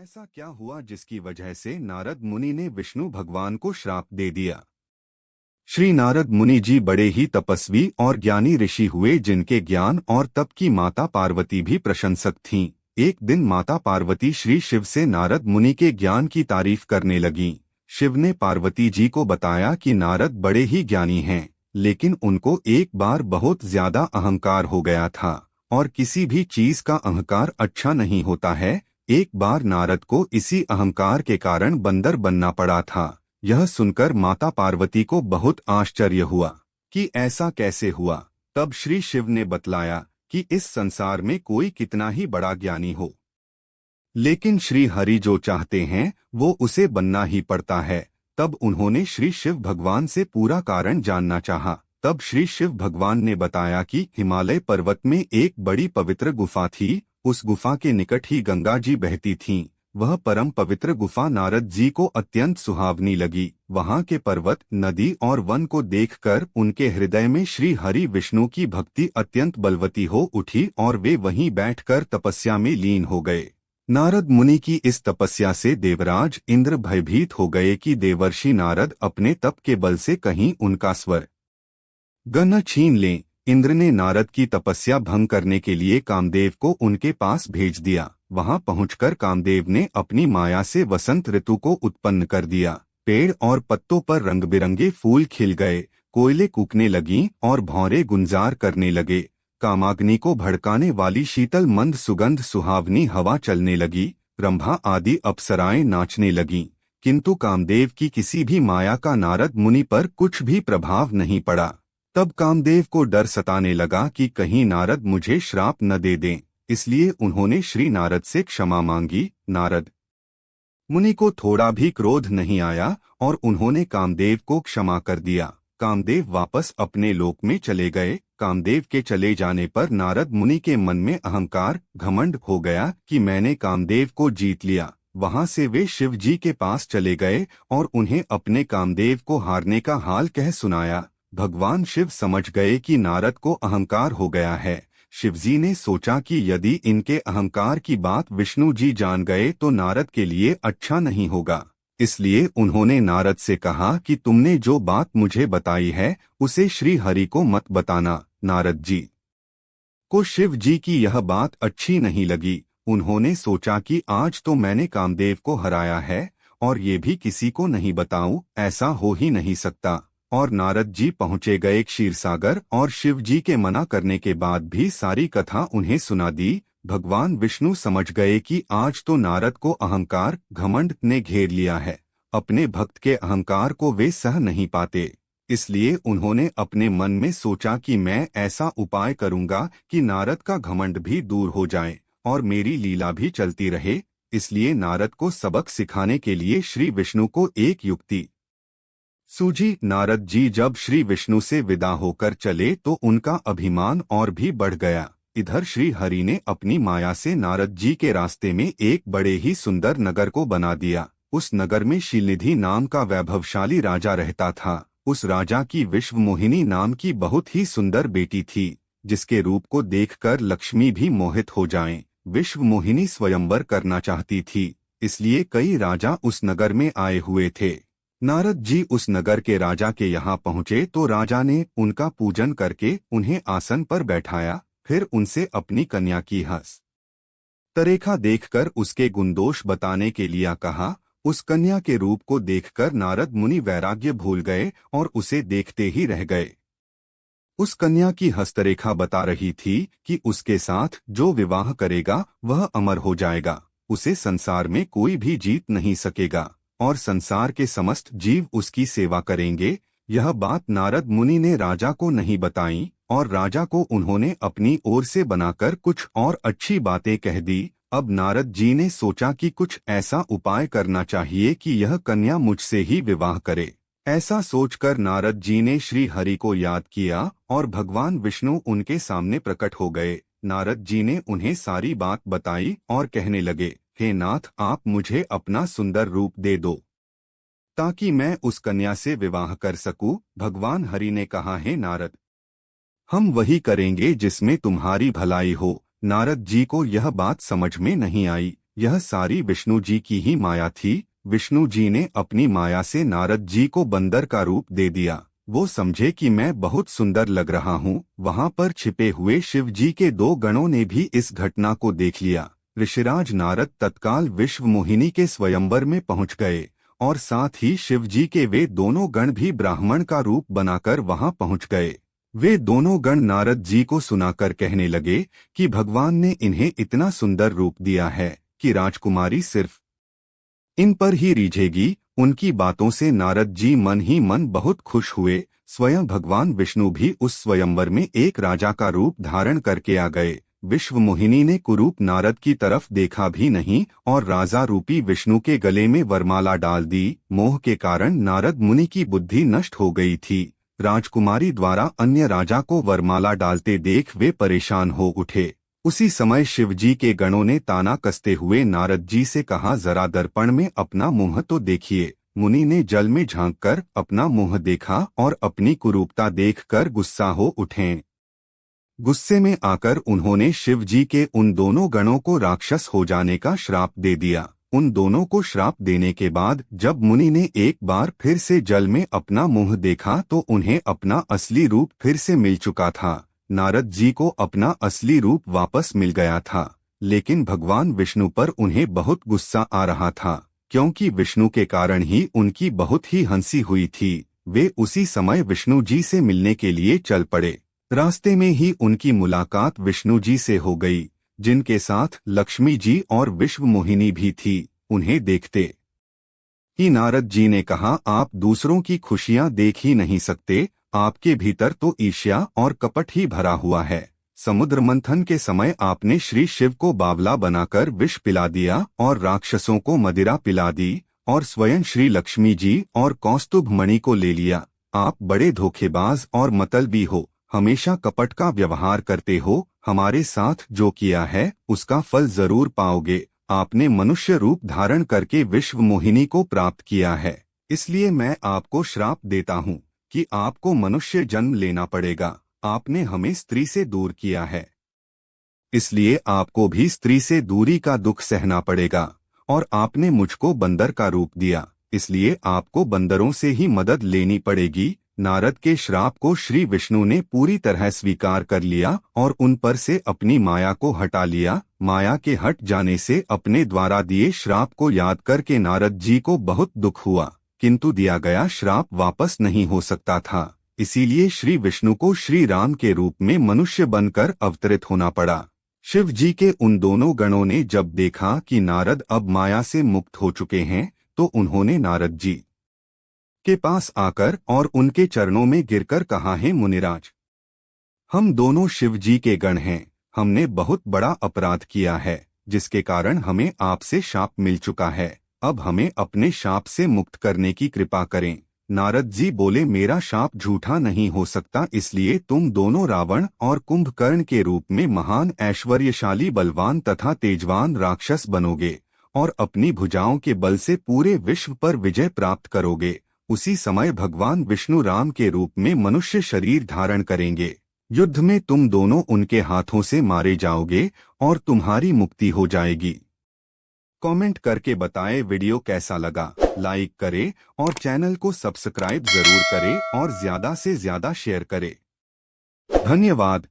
ऐसा क्या हुआ जिसकी वजह से नारद मुनि ने विष्णु भगवान को श्राप दे दिया। श्री नारद मुनि जी बड़े ही तपस्वी और ज्ञानी ऋषि हुए, जिनके ज्ञान और तप की माता पार्वती भी प्रशंसक थीं। एक दिन माता पार्वती श्री शिव से नारद मुनि के ज्ञान की तारीफ करने लगीं। शिव ने पार्वती जी को बताया कि नारद बड़े ही ज्ञानी हैं, लेकिन उनको एक बार बहुत ज्यादा अहंकार हो गया था, और किसी भी चीज का अहंकार अच्छा नहीं होता है। एक बार नारद को इसी अहंकार के कारण बंदर बनना पड़ा था। यह सुनकर माता पार्वती को बहुत आश्चर्य हुआ कि ऐसा कैसे हुआ। तब श्री शिव ने बतलाया कि इस संसार में कोई कितना ही बड़ा ज्ञानी हो, लेकिन श्री हरि जो चाहते हैं वो उसे बनना ही पड़ता है। तब उन्होंने श्री शिव भगवान से पूरा कारण जानना चाहा। तब श्री शिव भगवान ने बताया कि हिमालय पर्वत में एक बड़ी पवित्र गुफा थी। उस गुफा के निकट ही गंगा जी बहती थीं। वह परम पवित्र गुफा नारद जी को अत्यंत सुहावनी लगी। वहां के पर्वत, नदी और वन को देखकर उनके हृदय में श्री हरि विष्णु की भक्ति अत्यंत बलवती हो उठी और वे वहीं बैठकर तपस्या में लीन हो गए। नारद मुनि की इस तपस्या से देवराज इंद्र भयभीत हो गए कि देवर्षि नारद अपने तप के बल से कहीं उनका स्वर गन छीन लें। इंद्र ने नारद की तपस्या भंग करने के लिए कामदेव को उनके पास भेज दिया। वहां पहुंचकर कामदेव ने अपनी माया से वसंत ऋतु को उत्पन्न कर दिया। पेड़ और पत्तों पर रंग बिरंगे फूल खिल गए, कोयले कूकने लगीं और भौरे गुंजार करने लगे। कामाग्नि को भड़काने वाली शीतल मंद सुगंध सुहावनी हवा चलने लगी। रंभा आदि अप्सराएं नाचने लगीं, किंतु कामदेव की किसी भी माया का नारद मुनि पर कुछ भी प्रभाव नहीं पड़ा। तब कामदेव को डर सताने लगा कि कहीं नारद मुझे श्राप न दे दें, इसलिए उन्होंने श्री नारद से क्षमा मांगी। नारद मुनि को थोड़ा भी क्रोध नहीं आया और उन्होंने कामदेव को क्षमा कर दिया। कामदेव वापस अपने लोक में चले गए। कामदेव के चले जाने पर नारद मुनि के मन में अहंकार, घमंड हो गया कि मैंने कामदेव को जीत लिया। वहां से वे शिव जी के पास चले गए और उन्हें अपने कामदेव को हारने का हाल कह सुनाया। भगवान शिव समझ गए कि नारद को अहंकार हो गया है। शिवजी ने सोचा कि यदि इनके अहंकार की बात विष्णु जी जान गए तो नारद के लिए अच्छा नहीं होगा। इसलिए उन्होंने नारद से कहा कि तुमने जो बात मुझे बताई है उसे श्री हरि को मत बताना। नारद जी को शिव जी की यह बात अच्छी नहीं लगी। उन्होंने सोचा कि आज तो मैंने कामदेव को हराया है और ये भी किसी को नहीं बताऊं, ऐसा हो ही नहीं सकता। और नारद जी पहुंचे गए क्षीरसागर और शिव जी के मना करने के बाद भी सारी कथा उन्हें सुना दी। भगवान विष्णु समझ गए कि आज तो नारद को अहंकार, घमंड ने घेर लिया है। अपने भक्त के अहंकार को वे सह नहीं पाते, इसलिए उन्होंने अपने मन में सोचा कि मैं ऐसा उपाय करूंगा कि नारद का घमंड भी दूर हो जाए और मेरी लीला भी चलती रहे। इसलिए नारद को सबक सिखाने के लिए श्री विष्णु को एक युक्ति सूझी। नारद जी जब श्री विष्णु से विदा होकर चले तो उनका अभिमान और भी बढ़ गया। इधर श्री हरि ने अपनी माया से नारद जी के रास्ते में एक बड़े ही सुंदर नगर को बना दिया। उस नगर में शीलनिधि नाम का वैभवशाली राजा रहता था। उस राजा की विश्व मोहिनी नाम की बहुत ही सुंदर बेटी थी, जिसके रूप को देखकर लक्ष्मी भी मोहित हो जाएं। विश्व मोहिनी स्वयंवर करना चाहती थी, इसलिए कई राजा उस नगर में आए हुए थे। नारद जी उस नगर के राजा के यहाँ पहुँचे तो राजा ने उनका पूजन करके उन्हें आसन पर बैठाया। फिर उनसे अपनी कन्या की हंस तरेखा देखकर उसके गुणदोष बताने के लिए कहा। उस कन्या के रूप को देखकर नारद मुनि वैराग्य भूल गए और उसे देखते ही रह गए। उस कन्या की हस्तरेखा बता रही थी कि उसके साथ जो विवाह करेगा वह अमर हो जाएगा, उसे संसार में कोई भी जीत नहीं सकेगा और संसार के समस्त जीव उसकी सेवा करेंगे। यह बात नारद मुनि ने राजा को नहीं बताई और राजा को उन्होंने अपनी ओर से बनाकर कुछ और अच्छी बातें कह दी। अब नारद जी ने सोचा कि कुछ ऐसा उपाय करना चाहिए कि यह कन्या मुझसे ही विवाह करे। ऐसा सोचकर नारद जी ने श्री हरि को याद किया और भगवान विष्णु उनके सामने प्रकट हो गए। नारद जी ने उन्हें सारी बात बताई और कहने लगे, हे नाथ, आप मुझे अपना सुंदर रूप दे दो ताकि मैं उस कन्या से विवाह कर सकूं। भगवान हरि ने कहा, हे नारद, हम वही करेंगे जिसमें तुम्हारी भलाई हो। नारद जी को यह बात समझ में नहीं आई। यह सारी विष्णु जी की ही माया थी। विष्णु जी ने अपनी माया से नारद जी को बंदर का रूप दे दिया। वो समझे कि मैं बहुत सुंदर लग रहा हूँ। वहाँ पर छिपे हुए शिव जी के दो गणों ने भी इस घटना को देख लिया। ऋषिराज नारद तत्काल विश्व मोहिनी के स्वयंवर में पहुँच गए और साथ ही शिव जी के वे दोनों गण भी ब्राह्मण का रूप बनाकर वहाँ पहुँच गए। वे दोनों गण नारद जी को सुनाकर कहने लगे कि भगवान ने इन्हें इतना सुंदर रूप दिया है कि राजकुमारी सिर्फ इन पर ही रिझेगी। उनकी बातों से नारद जी मन ही मन बहुत खुश हुए। स्वयं भगवान विष्णु भी उस स्वयंवर में एक राजा का रूप धारण करके आ गए। विश्व मोहिनी ने कुरूप नारद की तरफ देखा भी नहीं और राजा रूपी विष्णु के गले में वरमाला डाल दी। मोह के कारण नारद मुनि की बुद्धि नष्ट हो गई थी। राजकुमारी द्वारा अन्य राजा को वरमाला डालते देख वे परेशान हो उठे। उसी समय शिवजी के गणों ने ताना कसते हुए नारद जी से कहा, जरा दर्पण में अपना मुंह तो देखिए। मुनि ने जल में झांककर अपना मुंह देखा और अपनी कुरूपता देखकर गुस्सा हो उठे। गुस्से में आकर उन्होंने शिव जी के उन दोनों गणों को राक्षस हो जाने का श्राप दे दिया। उन दोनों को श्राप देने के बाद जब मुनि ने एक बार फिर से जल में अपना मुंह देखा तो उन्हें अपना असली रूप फिर से मिल चुका था। नारद जी को अपना असली रूप वापस मिल गया था, लेकिन भगवान विष्णु पर उन्हें बहुत गुस्सा आ रहा था, क्योंकि विष्णु के कारण ही उनकी बहुत ही हंसी हुई थी। वे उसी समय विष्णु जी से मिलने के लिए चल पड़े। रास्ते में ही उनकी मुलाकात विष्णु जी से हो गई, जिनके साथ लक्ष्मी जी और विश्व मोहिनी भी थी। उन्हें देखते ही नारद जी ने कहा, आप दूसरों की खुशियां देख ही नहीं सकते, आपके भीतर तो ईर्ष्या और कपट ही भरा हुआ है। समुद्र मंथन के समय आपने श्री शिव को बावला बनाकर विष पिला दिया और राक्षसों को मदिरा पिला दी और स्वयं श्री लक्ष्मी जी और कौस्तुभ मणि को ले लिया। आप बड़े धोखेबाज और मतलबी हो, हमेशा कपट का व्यवहार करते हो। हमारे साथ जो किया है उसका फल जरूर पाओगे। आपने मनुष्य रूप धारण करके विश्व मोहिनी को प्राप्त किया है, इसलिए मैं आपको श्राप देता हूँ कि आपको मनुष्य जन्म लेना पड़ेगा। आपने हमें स्त्री से दूर किया है, इसलिए आपको भी स्त्री से दूरी का दुख सहना पड़ेगा। और आपने मुझको बंदर का रूप दिया, इसलिए आपको बंदरों से ही मदद लेनी पड़ेगी। नारद के श्राप को श्री विष्णु ने पूरी तरह स्वीकार कर लिया और उन पर से अपनी माया को हटा लिया। माया के हट जाने से अपने द्वारा दिए श्राप को याद करके नारद जी को बहुत दुख हुआ, किंतु दिया गया श्राप वापस नहीं हो सकता था। इसीलिए श्री विष्णु को श्री राम के रूप में मनुष्य बनकर अवतरित होना पड़ा। शिव जी के उन दोनों गणों ने जब देखा कि नारद अब माया से मुक्त हो चुके हैं, तो उन्होंने नारद जी के पास आकर और उनके चरणों में गिरकर कहा, है मुनिराज, हम दोनों शिव जी के गण हैं। हमने बहुत बड़ा अपराध किया है, जिसके कारण हमें आपसे शाप मिल चुका है। अब हमें अपने शाप से मुक्त करने की कृपा करें। नारद जी बोले, मेरा शाप झूठा नहीं हो सकता, इसलिए तुम दोनों रावण और कुंभकर्ण के रूप में महान ऐश्वर्यशाली बलवान तथा तेजवान राक्षस बनोगे और अपनी भुजाओं के बल से पूरे विश्व पर विजय प्राप्त करोगे। उसी समय भगवान विष्णु राम के रूप में मनुष्य शरीर धारण करेंगे। युद्ध में तुम दोनों उनके हाथों से मारे जाओगे और तुम्हारी मुक्ति हो जाएगी। कमेंट करके बताएं वीडियो कैसा लगा। लाइक करें और चैनल को सब्सक्राइब जरूर करें और ज्यादा से ज्यादा शेयर करें। धन्यवाद।